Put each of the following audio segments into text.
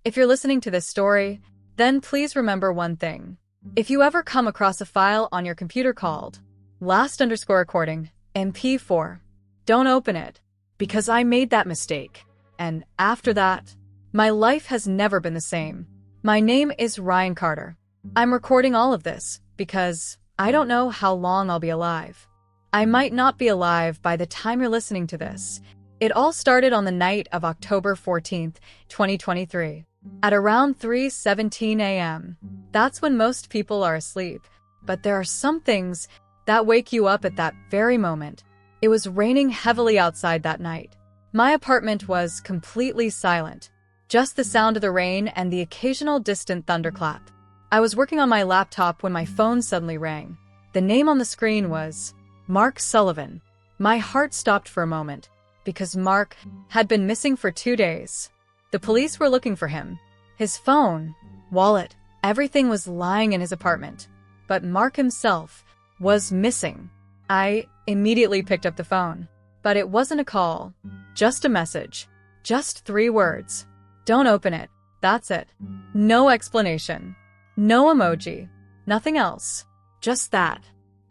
If you're listening to this story, then please remember one thing. If you ever come across a file on your computer called last_recording MP4, don't open it, because I made that mistake. And after that, my life has never been the same. My name is Ryan Carter. I'm recording all of this because I don't know how long I'll be alive. I might not be alive by the time you're listening to this. It all started on the night of October 14th, 2023, at around 3:17 a.m. That's when most people are asleep, but there are some things that wake you up at that very moment. It was raining heavily outside that night. My apartment was completely silent, just the sound of the rain and the occasional distant thunderclap. I was working on my laptop when my phone suddenly rang. The name on the screen was Mark Sullivan. My heart stopped for a moment, because Mark had been missing for 2 days. The police were looking for him. His phone, wallet, everything was lying in his apartment. But Mark himself was missing. I immediately picked up the phone. But it wasn't a call, just a message. Just 3 words. Don't open it. That's it. No explanation. No emoji. Nothing else. Just that.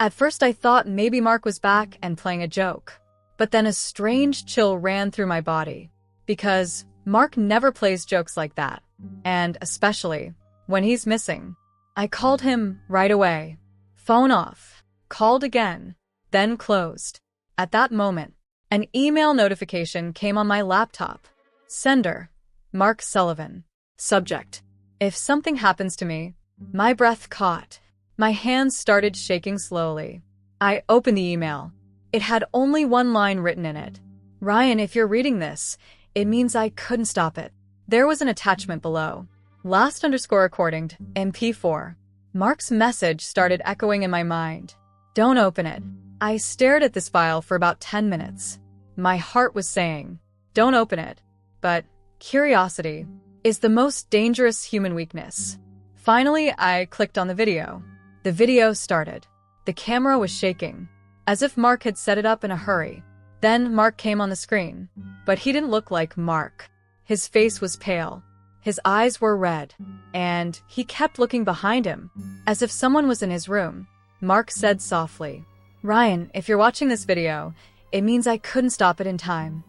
At first I thought maybe Mark was back and playing a joke. But then a strange chill ran through my body. Because Mark never plays jokes like that. And especially when he's missing. I called him right away. Phone off. Called again. Then closed. At that moment, an email notification came on my laptop. Sender, Mark Sullivan. Subject, if something happens to me. My breath caught. My hands started shaking slowly. I opened the email. It had only one line written in it. Ryan, if you're reading this, it means I couldn't stop it. There was an attachment below. Last_recording MP4. Mark's message started echoing in my mind. Don't open it. I stared at this file for about 10 minutes. My heart was saying, don't open it. But curiosity is the most dangerous human weakness. Finally, I clicked on the video. The video started. The camera was shaking, as if Mark had set it up in a hurry. Then Mark came on the screen. But he didn't look like Mark. His face was pale. His eyes were red. And he kept looking behind him, as if someone was in his room. Mark said softly, Ryan, if you're watching this video, it means I couldn't stop it in time.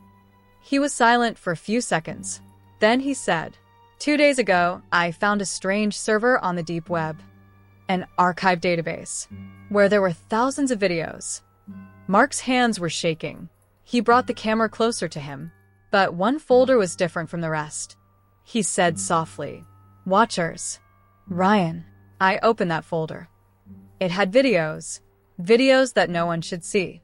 He was silent for a few seconds. Then he said, 2 days ago, I found a strange server on the Deep Web, an archive database, where there were thousands of videos. Mark's hands were shaking. He brought the camera closer to him, but one folder was different from the rest. He said softly, Watchers. Ryan. I opened that folder. It had videos that no one should see.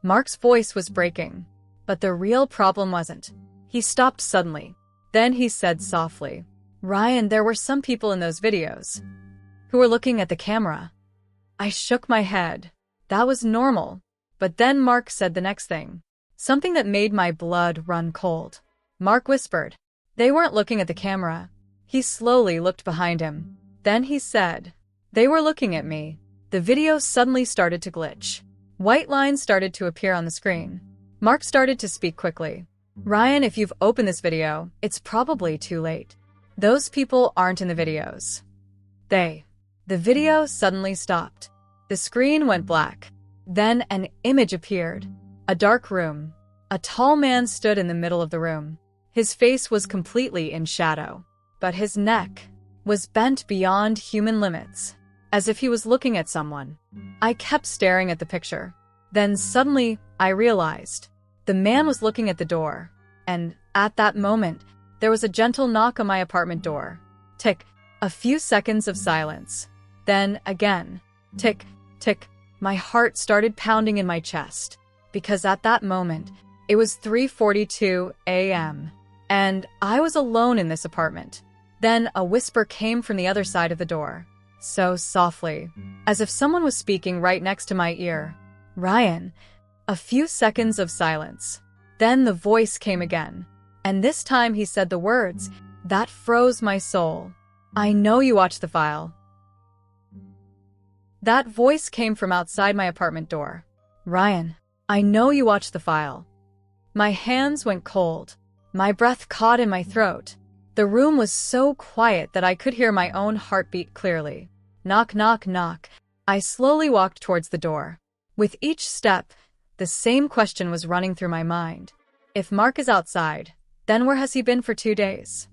Mark's voice was breaking, but the real problem wasn't. He stopped suddenly. Then he said softly, Ryan, there were some people in those videos who were looking at the camera. I shook my head. That was normal. But then Mark said the next thing, something that made my blood run cold. Mark whispered, they weren't looking at the camera. He slowly looked behind him. Then he said, they were looking at me. The video suddenly started to glitch. White lines started to appear on the screen. Mark started to speak quickly. Ryan, if you've opened this video, it's probably too late. Those people aren't in the videos. The video suddenly stopped. The screen went black. Then an image appeared. A dark room. A tall man stood in the middle of the room. His face was completely in shadow, but his neck was bent beyond human limits, as if he was looking at someone. I kept staring at the picture. Then suddenly, I realized the man was looking at the door, and at that moment, there was a gentle knock on my apartment door. Tick. A few seconds of silence. Then again. Tick, tick. My heart started pounding in my chest, because at that moment, it was 3:42 a.m., and I was alone in this apartment. Then a whisper came from the other side of the door, so softly, as if someone was speaking right next to my ear. Ryan. A few seconds of silence. Then the voice came again, and this time he said the words that froze my soul. I know you watched the file. That voice came from outside my apartment door. Ryan, I know you watched the file. My hands went cold. My breath caught in my throat. The room was so quiet that I could hear my own heartbeat clearly. Knock, knock, knock. I slowly walked towards the door. With each step, the same question was running through my mind. If Mark is outside, then where has he been for 2 days?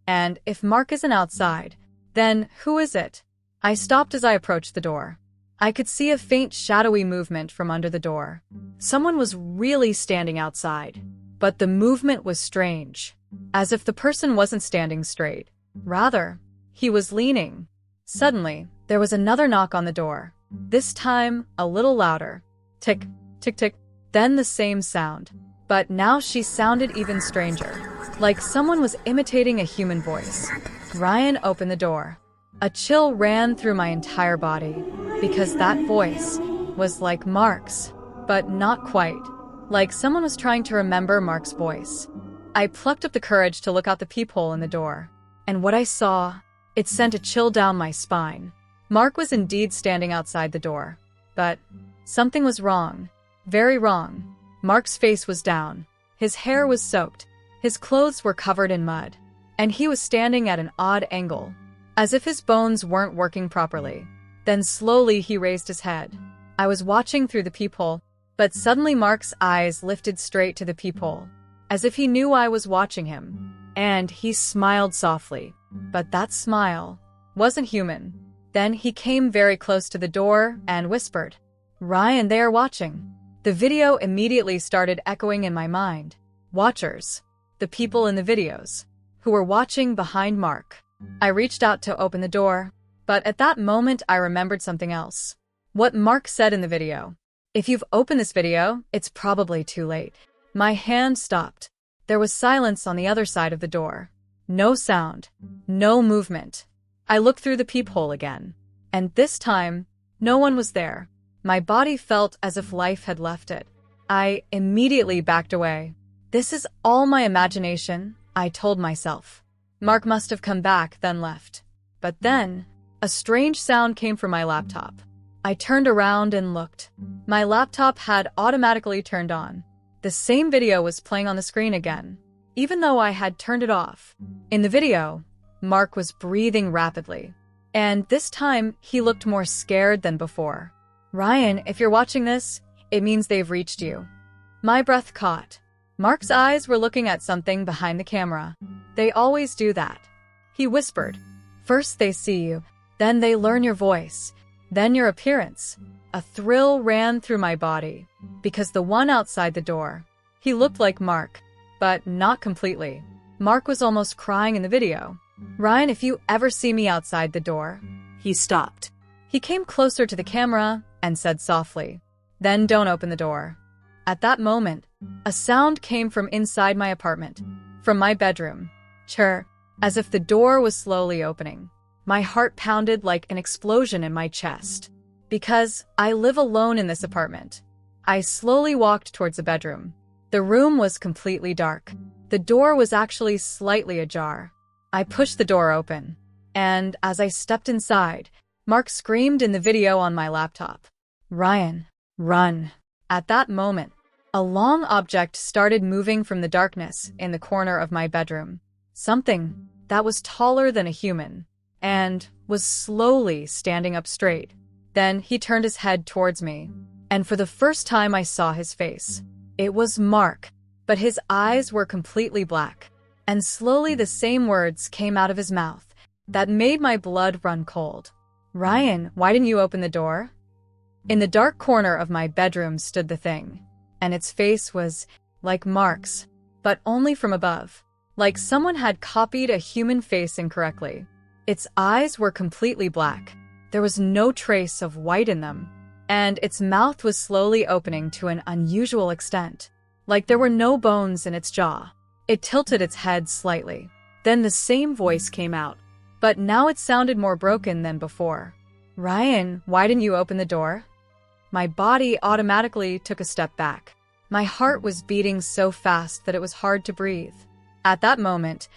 And if Mark isn't outside, then who is it? I stopped as I approached the door. I could see a faint shadowy movement from under the door. Someone was really standing outside, but the movement was strange, as if the person wasn't standing straight. Rather, he was leaning. Suddenly, there was another knock on the door, this time a little louder. Tick, tick, tick, then the same sound. But now she sounded even stranger, like someone was imitating a human voice. Ryan opened the door. A chill ran through my entire body, because that voice was like Mark's, but not quite. Like someone was trying to remember Mark's voice. I plucked up the courage to look out the peephole in the door, and what I saw, it sent a chill down my spine. Mark was indeed standing outside the door, but something was wrong. Very wrong. Mark's face was down. His hair was soaked. His clothes were covered in mud, and he was standing at an odd angle, as if his bones weren't working properly. Then slowly he raised his head. I was watching through the peephole, but suddenly Mark's eyes lifted straight to the peephole, as if he knew I was watching him. And he smiled softly, but that smile wasn't human. Then he came very close to the door and whispered, "Ryan, they are watching." The video immediately started echoing in my mind. Watchers, the people in the videos, who were watching behind Mark. I reached out to open the door, but at that moment I remembered something else. What Mark said in the video. If you've opened this video, it's probably too late. My hand stopped. There was silence on the other side of the door. No sound. No movement. I looked through the peephole again, and this time, no one was there. My body felt as if life had left it. I immediately backed away. This is all my imagination, I told myself. Mark must have come back, then left. But then, a strange sound came from my laptop. I turned around and looked. My laptop had automatically turned on. The same video was playing on the screen again, even though I had turned it off. In the video, Mark was breathing rapidly, and this time he looked more scared than before. Ryan, if you're watching this, it means they've reached you. My breath caught. Mark's eyes were looking at something behind the camera. They always do that. He whispered, "First they see you, then they learn your voice, then your appearance." A thrill ran through my body, because the one outside the door, he looked like Mark, but not completely. Mark was almost crying in the video. "Ryan, if you ever see me outside the door." He stopped. He came closer to the camera and said softly, "Then don't open the door." At that moment, a sound came from inside my apartment, from my bedroom. Chirr, as if the door was slowly opening. My heart pounded like an explosion in my chest. Because I live alone in this apartment. I slowly walked towards the bedroom. The room was completely dark. The door was actually slightly ajar. I pushed the door open, and as I stepped inside, Mark screamed in the video on my laptop, "Ryan, run." At that moment, a long object started moving from the darkness in the corner of my bedroom. Something that was taller than a human, and was slowly standing up straight. Then he turned his head towards me, and for the first time I saw his face. It was Mark, but his eyes were completely black, and slowly the same words came out of his mouth that made my blood run cold. "Ryan, why didn't you open the door?" In the dark corner of my bedroom stood the thing, and its face was like Mark's, but only from above, like someone had copied a human face incorrectly. Its eyes were completely black. There was no trace of white in them, and its mouth was slowly opening to an unusual extent, like there were no bones in its jaw. It tilted its head slightly. Then the same voice came out, but now it sounded more broken than before. "Ryan, why didn't you open the door?" My body automatically took a step back. My heart was beating so fast that it was hard to breathe. At that moment,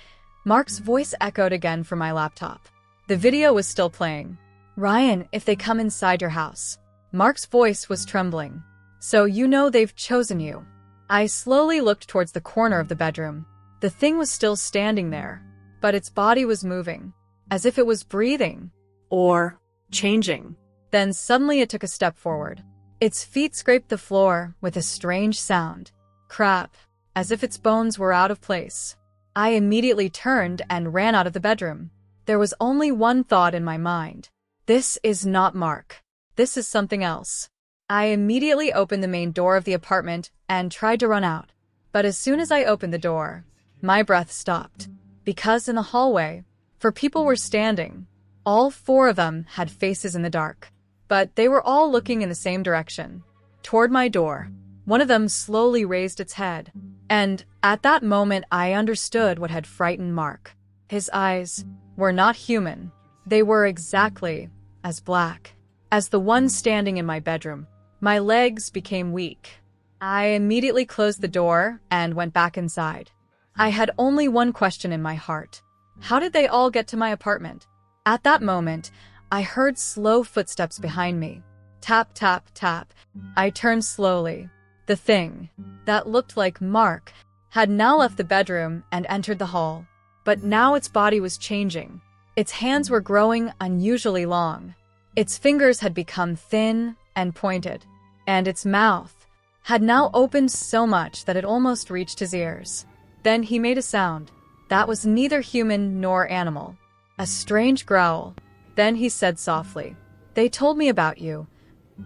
Mark's voice echoed again from my laptop. The video was still playing. "Ryan, if they come inside your house." Mark's voice was trembling. "So you know they've chosen you." I slowly looked towards the corner of the bedroom. The thing was still standing there. but its body was moving, as if it was breathing. Or changing. Then suddenly it took a step forward. Its feet scraped the floor with a strange sound. Crap, as if its bones were out of place. I immediately turned and ran out of the bedroom. There was only one thought in my mind. This is not Mark. This is something else. I immediately opened the main door of the apartment and tried to run out. But as soon as I opened the door, my breath stopped. Because in the hallway, 4 people were standing. All 4 of them had faces in the dark. But they were all looking in the same direction, toward my door. One of them slowly raised its head. And at that moment, I understood what had frightened Mark. His eyes were not human. They were exactly as black as the one standing in my bedroom. My legs became weak. I immediately closed the door and went back inside. I had only one question in my heart. How did they all get to my apartment? At that moment, I heard slow footsteps behind me. Tap, tap, tap. I turned slowly. The thing that looked like Mark had now left the bedroom and entered the hall. But now its body was changing. Its hands were growing unusually long. Its fingers had become thin and pointed. And its mouth had now opened so much that it almost reached his ears. Then he made a sound that was neither human nor animal. A strange growl. Then he said softly, "They told me about you."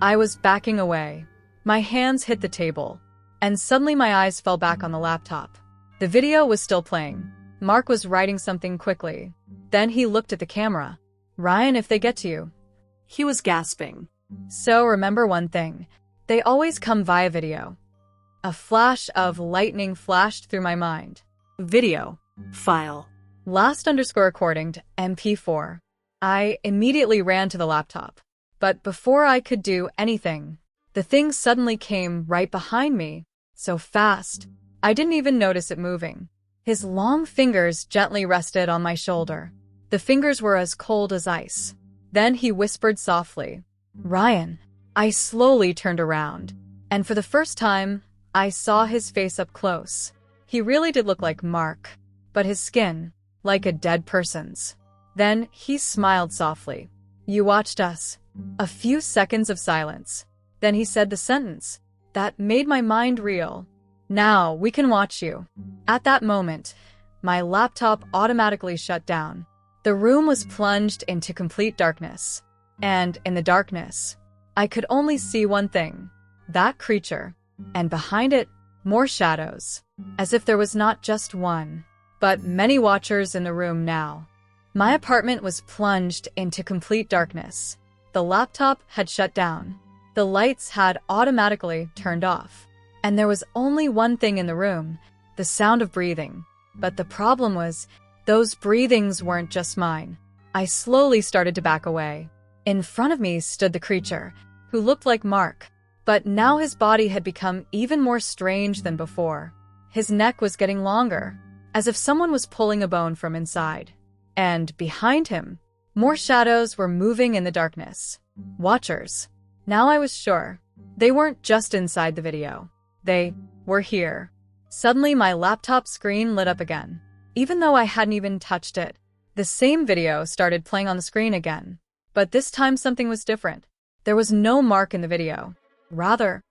I was backing away. My hands hit the table, and suddenly my eyes fell back on the laptop. The video was still playing. Mark was writing something quickly. Then he looked at the camera. "Ryan, if they get to you." He was gasping. So remember one thing. They always come via video. A flash of lightning flashed through my mind. Video. File. Last_recording to MP4. I immediately ran to the laptop. But before I could do anything, the thing suddenly came right behind me, so fast, I didn't even notice it moving. His long fingers gently rested on my shoulder. The fingers were as cold as ice. Then he whispered softly, "Ryan." I slowly turned around, and for the first time, I saw his face up close. He really did look like Mark, but his skin, like a dead person's. Then he smiled softly. "You watched us." A few seconds of silence. Then he said the sentence that made my mind reel. "Now we can watch you." At that moment, my laptop automatically shut down. The room was plunged into complete darkness. And in the darkness, I could only see one thing. That creature. And behind it, more shadows. As if there was not just one, but many watchers in the room now. My apartment was plunged into complete darkness. The laptop had shut down. The lights had automatically turned off. And there was only one thing in the room, the sound of breathing. But the problem was, those breathings weren't just mine. I slowly started to back away. In front of me stood the creature, who looked like Mark. But now his body had become even more strange than before. His neck was getting longer, as if someone was pulling a bone from inside. And behind him, more shadows were moving in the darkness. Watchers. Now I was sure. They weren't just inside the video. They were here. Suddenly my laptop screen lit up again. Even though I hadn't even touched it, the same video started playing on the screen again. But this time something was different. There was no Mark in the video. Rather,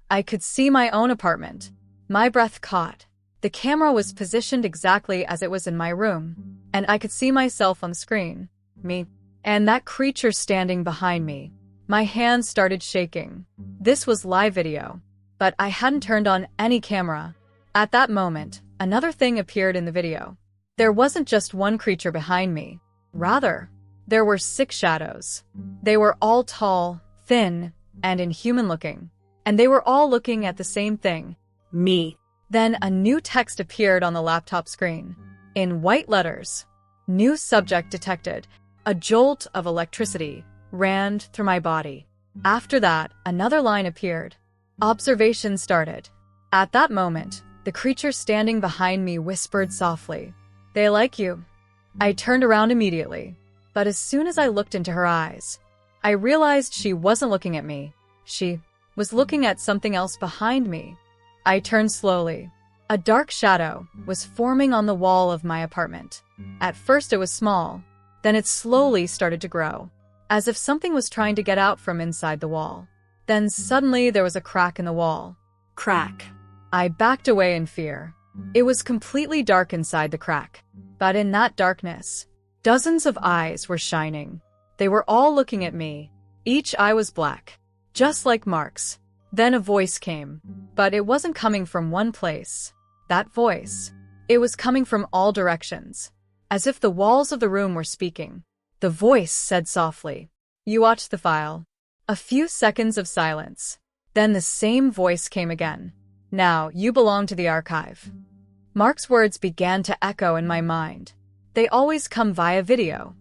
I could see my own apartment. My breath caught. The camera was positioned exactly as it was in my room, and I could see myself on the screen. Me. And that creature standing behind me. My hands started shaking. This was live video, but I hadn't turned on any camera. At that moment, another thing appeared in the video. There wasn't just one creature behind me. Rather, there were 6 shadows. They were all tall, thin, and inhuman-looking. And they were all looking at the same thing. Me. Then a new text appeared on the laptop screen. In white letters. New subject detected. A jolt of electricity ran through my body. After that, another line appeared. Observation started. At that moment, the creature standing behind me whispered softly, "They like you." I turned around immediately. But as soon as I looked into her eyes, I realized she wasn't looking at me. She was looking at something else behind me. I turned slowly. A dark shadow was forming on the wall of my apartment. At first it was small, then it slowly started to grow, as if something was trying to get out from inside the wall. Then suddenly there was a crack in the wall. Crack. I backed away in fear. It was completely dark inside the crack, but in that darkness, dozens of eyes were shining. They were all looking at me. Each eye was black, just like Mark's. Then a voice came, but it wasn't coming from one place. That voice, it was coming from all directions, as if the walls of the room were speaking. The voice said softly, "You watched the file." A few seconds of silence. Then the same voice came again. "Now, you belong to the archive." Mark's words began to echo in my mind. They always come via video.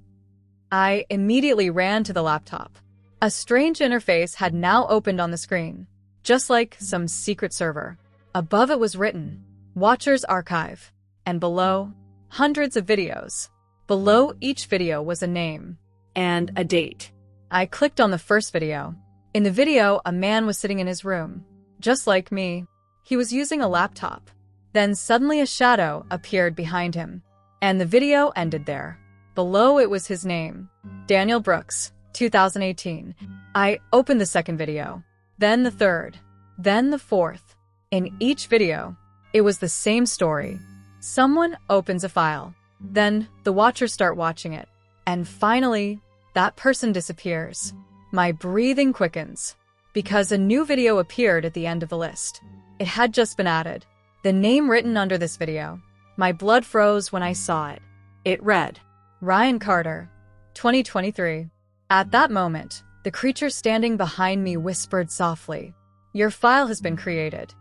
I immediately ran to the laptop. A strange interface had now opened on the screen, just like some secret server. Above it was written, "Watcher's Archive," and below, hundreds of videos. Below each video was a name And a date. I clicked on the first video. In the video, a man was sitting in his room, just like me. He was using a laptop. Then suddenly a shadow appeared behind him, and the video ended there. Below it was his name, Daniel Brooks, 2018. I opened the second video, then the third, then the fourth. In each video, it was the same story. Someone opens a file, then the watchers start watching it, and finally, that person disappears. My breathing quickens, because a new video appeared at the end of the list. It had just been added. The name written under this video. My blood froze when I saw it. It read, Ryan Carter, 2023. At that moment, the creature standing behind me whispered softly, "Your file has been created."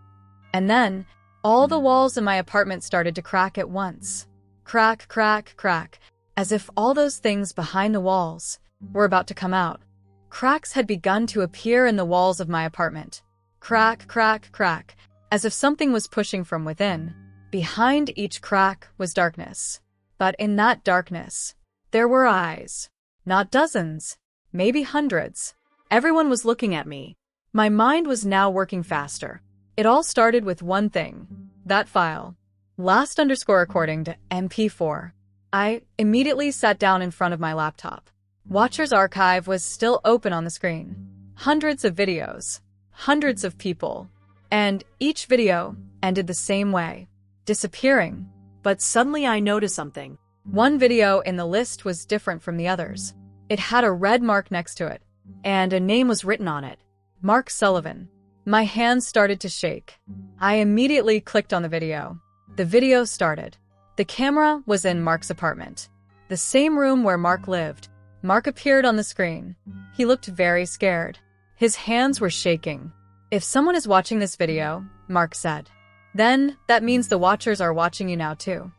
And then, all the walls in my apartment started to crack at once. Crack, crack, crack, as if all those things behind the walls were about to come out. Cracks had begun to appear in the walls of my apartment. Crack, crack, crack, as if something was pushing from within. Behind each crack was darkness. But in that darkness, there were eyes. Not dozens, maybe hundreds. Everyone was looking at me. My mind was now working faster. It all started with one thing. That file. Last_recording to MP4. I immediately sat down in front of my laptop. Watcher's Archive was still open on the screen. Hundreds of videos. Hundreds of people. And each video ended the same way. Disappearing. But suddenly I noticed something. One video in the list was different from the others. It had a red mark next to it, and a name was written on it. Mark Sullivan. My hands started to shake. I immediately clicked on the video. The video started. The camera was in Mark's apartment. The same room where Mark lived. Mark appeared on the screen. He looked very scared. His hands were shaking. "If someone is watching this video," Mark said, "then that means the watchers are watching you now too."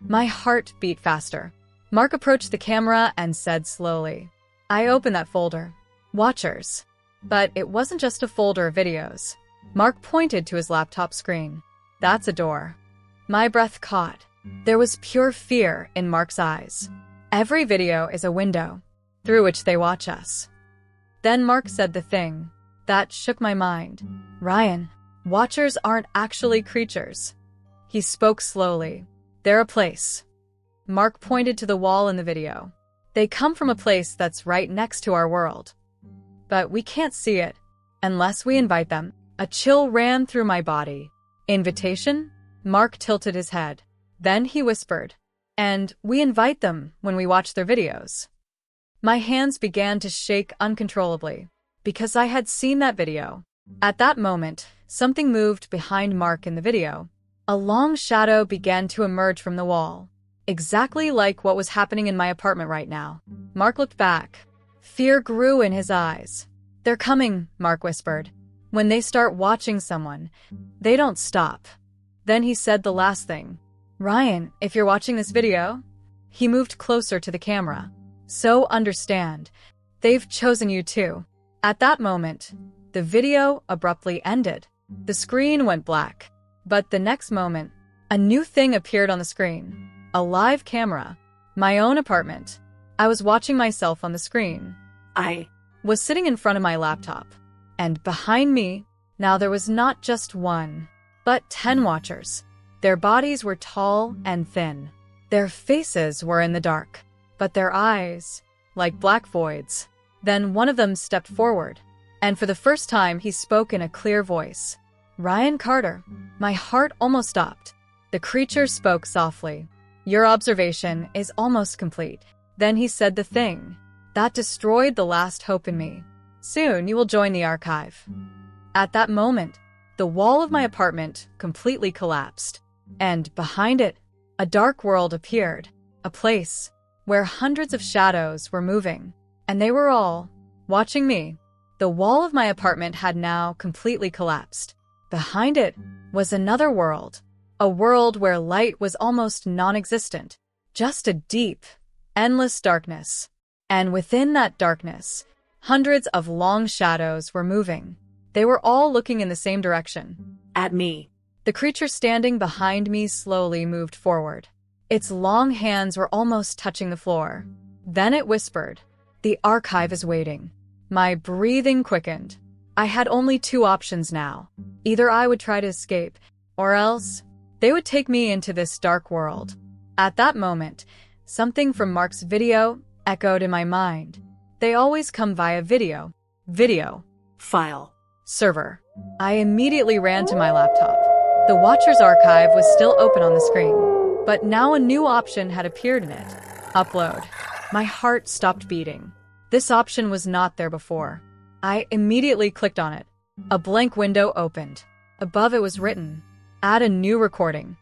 My heart beat faster. Mark approached the camera and said slowly, "I opened that folder. Watchers." But it wasn't just a folder of videos. Mark pointed to his laptop screen. "That's a door." My breath caught. There was pure fear in Mark's eyes. Every video is a window through which they watch us. Then Mark said the thing that shook my mind. "Ryan, watchers aren't actually creatures." He spoke slowly. "They're a place." Mark pointed to the wall in the video. "They come from a place that's right next to our world. But we can't see it unless we invite them." A chill ran through my body. "Invitation?" Mark tilted his head. Then he whispered, "And we invite them when we watch their videos." My hands began to shake uncontrollably, because I had seen that video. At that moment, something moved behind Mark in the video. A long shadow began to emerge from the wall, exactly like what was happening in my apartment right now. Mark looked back. Fear grew in his eyes. "They're coming," Mark whispered. "When they start watching someone, they don't stop." Then he said the last thing. "Ryan, if you're watching this video," he moved closer to the camera, "so understand, they've chosen you too." At that moment, the video abruptly ended. The screen went black. But the next moment, a new thing appeared on the screen. A live camera. My own apartment. I was watching myself on the screen. I was sitting in front of my laptop. And behind me, now there was not just one, but 10 watchers. Their bodies were tall and thin. Their faces were in the dark, but their eyes, like black voids. Then one of them stepped forward, and for the first time he spoke in a clear voice. "Ryan Carter." My heart almost stopped. The creature spoke softly. "Your observation is almost complete." Then he said the thing that destroyed the last hope in me. "Soon you will join the archive." At that moment, the wall of my apartment completely collapsed, and behind it, a dark world appeared, a place where hundreds of shadows were moving, and they were all watching me. The wall of my apartment had now completely collapsed. Behind it was another world, a world where light was almost non-existent, just a deep, endless darkness. And within that darkness, hundreds of long shadows were moving. They were all looking in the same direction. At me. The creature standing behind me slowly moved forward. Its long hands were almost touching the floor. Then it whispered, "The archive is waiting." My breathing quickened. I had only two options now. Either I would try to escape, or else they would take me into this dark world. At that moment, something from Mark's video echoed in my mind. They always come via video. Video. File. Server. I immediately ran to my laptop. The Watcher's archive was still open on the screen, but now a new option had appeared in it. Upload. My heart stopped beating. This option was not there before. I immediately clicked on it. A blank window opened. Above it was written, "Add a new recording."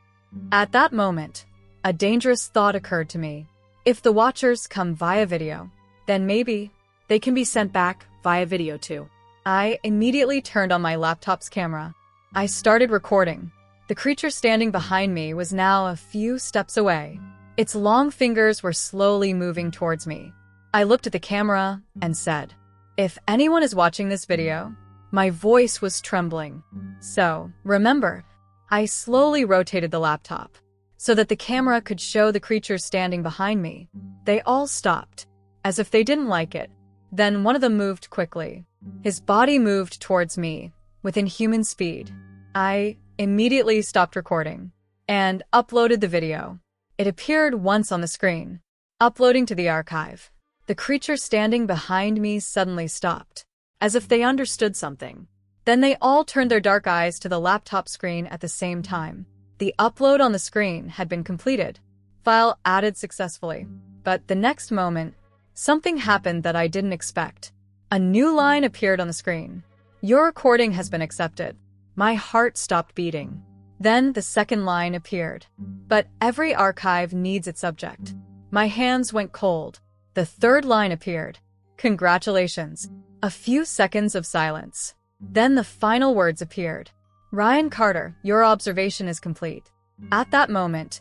At that moment, a dangerous thought occurred to me. If the Watchers come via video, then maybe they can be sent back via video too. I immediately turned on my laptop's camera. I started recording. The creature standing behind me was now a few steps away. Its long fingers were slowly moving towards me. I looked at the camera and said, "If anyone is watching this video," my voice was trembling. "So, remember." I slowly rotated the laptop so that the camera could show the creature standing behind me. They all stopped, as if they didn't like it. Then one of them moved quickly. His body moved towards me within human speed. I immediately stopped recording and uploaded the video. It appeared once on the screen. Uploading to the archive. The creature standing behind me suddenly stopped, as if they understood something. Then they all turned their dark eyes to the laptop screen at the same time. The upload on the screen had been completed. File added successfully. But the next moment, something happened that I didn't expect. A new line appeared on the screen. "Your recording has been accepted." My heart stopped beating. Then the second line appeared. "But every archive needs its subject." My hands went cold. The third line appeared. "Congratulations." A few seconds of silence. Then the final words appeared. "Ryan Carter, your observation is complete." At that moment,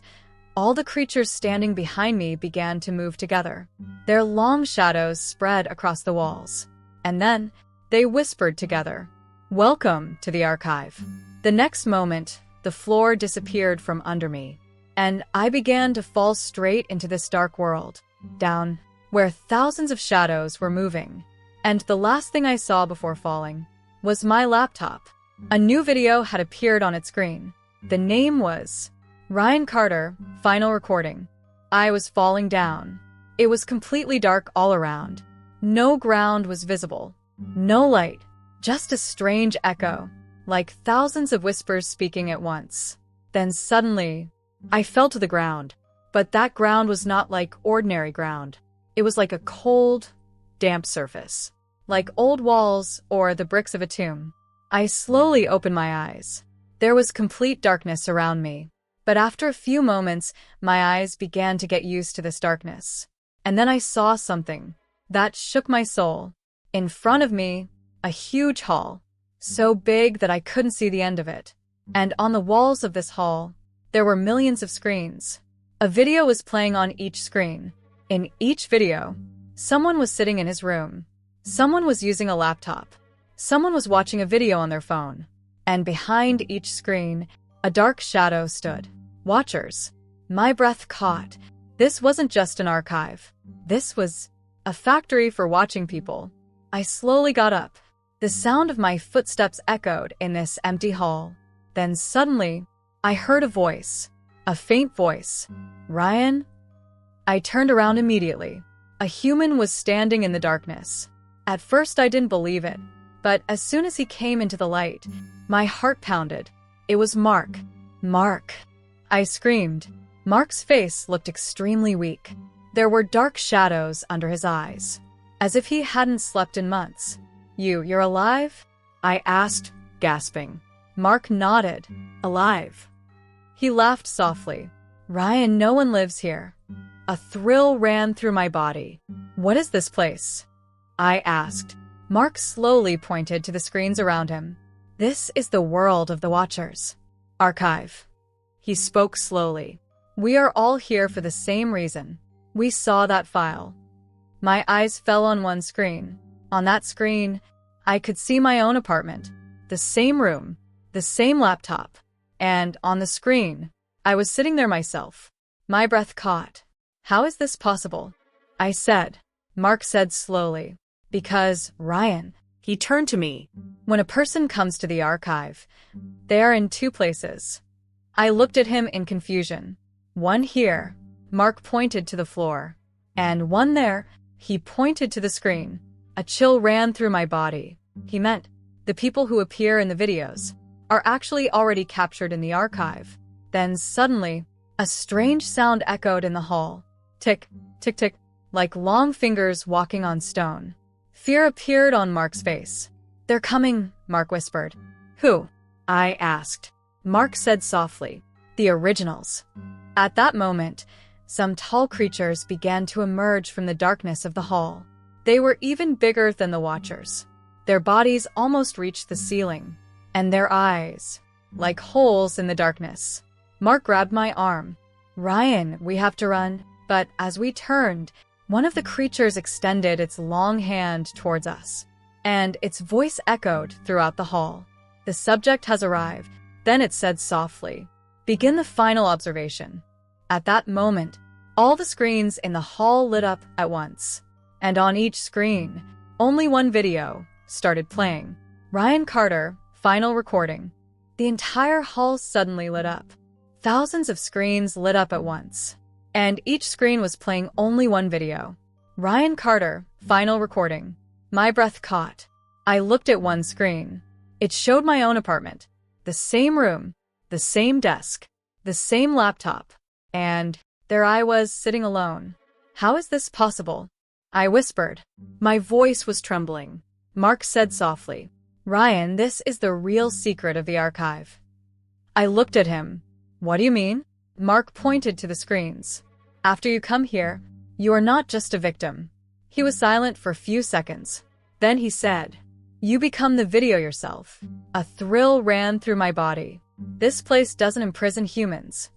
all the creatures standing behind me began to move together. Their long shadows spread across the walls. And then, they whispered together, "Welcome to the archive." The next moment, the floor disappeared from under me, and I began to fall straight into this dark world, down, where thousands of shadows were moving. And the last thing I saw before falling was my laptop. A new video had appeared on its screen. The name was Ryan Carter, Final Recording. I was falling down. It was completely dark all around. No ground was visible. No light. Just a strange echo, like thousands of whispers speaking at once. Then suddenly, I fell to the ground. But that ground was not like ordinary ground. It was like a cold, damp surface. Like old walls or the bricks of a tomb. I slowly opened my eyes. There was complete darkness around me. But after a few moments, my eyes began to get used to this darkness. And then I saw something that shook my soul. In front of me, a huge hall, so big that I couldn't see the end of it. And on the walls of this hall, there were millions of screens. A video was playing on each screen. In each video, someone was sitting in his room. Someone was using a laptop. Someone was watching a video on their phone. And behind each screen, a dark shadow stood. Watchers. My breath caught. This wasn't just an archive. This was a factory for watching people. I slowly got up. The sound of my footsteps echoed in this empty hall. Then suddenly, I heard a voice. A faint voice. Ryan? I turned around immediately. A human was standing in the darkness. At first I didn't believe it, but as soon as he came into the light, my heart pounded. It was Mark. Mark. I screamed. Mark's face looked extremely weak. There were dark shadows under his eyes, as if he hadn't slept in months. You're alive? I asked, gasping. Mark nodded. Alive. He laughed softly. Ryan, no one lives here. A thrill ran through my body. What is this place? I asked. Mark slowly pointed to the screens around him. This is the world of the Watchers. Archive. He spoke slowly. We are all here for the same reason. We saw that file. My eyes fell on one screen. On that screen, I could see my own apartment, the same room, the same laptop. And on the screen, I was sitting there myself. My breath caught. How is this possible? I said. Mark said slowly. Because, Ryan, he turned to me. When a person comes to the archive, they are in two places. I looked at him in confusion. One here, Mark pointed to the floor. And one there, he pointed to the screen. A chill ran through my body. He meant the people who appear in the videos are actually already captured in the archive. Then suddenly, a strange sound echoed in the hall. Tick, tick, tick, like long fingers walking on stone. Fear appeared on Mark's face. They're coming, Mark whispered. Who? I asked. Mark said softly. The originals. At that moment, some tall creatures began to emerge from the darkness of the hall. They were even bigger than the Watchers. Their bodies almost reached the ceiling, and their eyes, like holes in the darkness. Mark grabbed my arm. Ryan, we have to run. But as we turned, one of the creatures extended its long hand towards us, and its voice echoed throughout the hall. The subject has arrived. Then it said softly, begin the final observation. At that moment, all the screens in the hall lit up at once, and on each screen, only one video started playing. Ryan Carter, final recording. The entire hall suddenly lit up. Thousands of screens lit up at once, and each screen was playing only one video. Ryan Carter, final recording. My breath caught. I looked at one screen. It showed my own apartment, the same room, the same desk, the same laptop, and there I was sitting alone. How is this possible? I whispered. My voice was trembling. Mark said softly, Ryan, this is the real secret of the archive. I looked at him. What do you mean? Mark pointed to the screens. After you come here, you are not just a victim. He was silent for a few seconds. Then he said, you become the video yourself. A thrill ran through my body. This place doesn't imprison humans.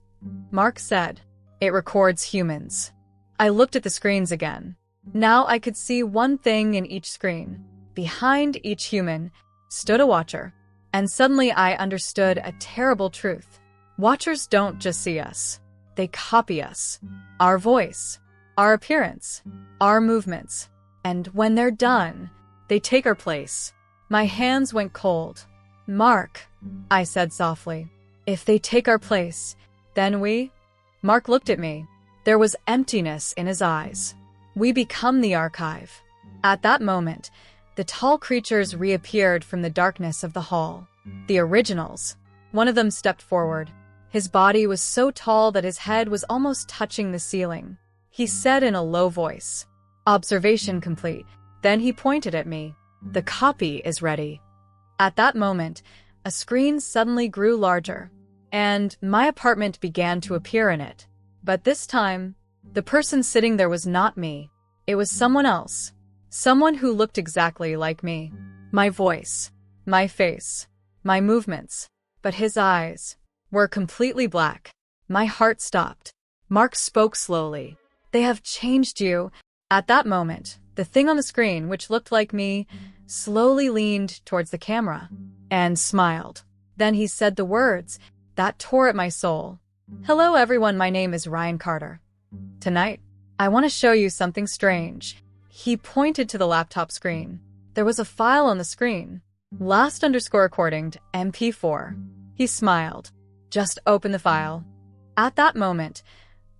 Mark said, it records humans. I looked at the screens again. Now I could see one thing in each screen. Behind each human stood a watcher. And suddenly I understood a terrible truth. Watchers don't just see us. They copy us. Our voice, our appearance, our movements. And when they're done, they take our place. My hands went cold. Mark, I said softly, if they take our place, then we... Mark looked at me. There was emptiness in his eyes. We become the archive. At that moment, the tall creatures reappeared from the darkness of the hall. The originals. One of them stepped forward. His body was so tall that his head was almost touching the ceiling. He said in a low voice, observation complete. Then he pointed at me. The copy is ready. At that moment, a screen suddenly grew larger, and my apartment began to appear in it. But this time, the person sitting there was not me. It was someone else. Someone who looked exactly like me. My voice, my face, my movements. But his eyes were completely black. My heart stopped. Mark spoke slowly. They have changed you. At that moment, the thing on the screen, which looked like me, slowly leaned towards the camera and smiled. Then he said the words that tore at my soul. Hello everyone, my name is Ryan Carter. Tonight, I want to show you something strange. He pointed to the laptop screen. There was a file on the screen. Last _ recording MP4. He smiled. Just open the file. At that moment,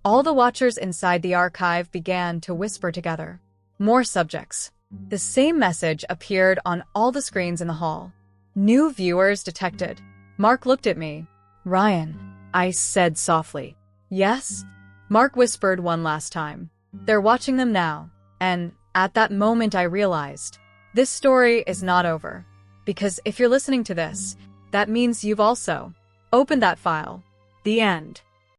all the watchers inside the archive began to whisper together. More subjects. The same message appeared on all the screens in the hall. New viewers detected. Mark looked at me. Ryan, I said softly. Yes? Mark whispered one last time. They're watching them now. And at that moment I realized, this story is not over. Because if you're listening to this, that means you've also opened that file. The end.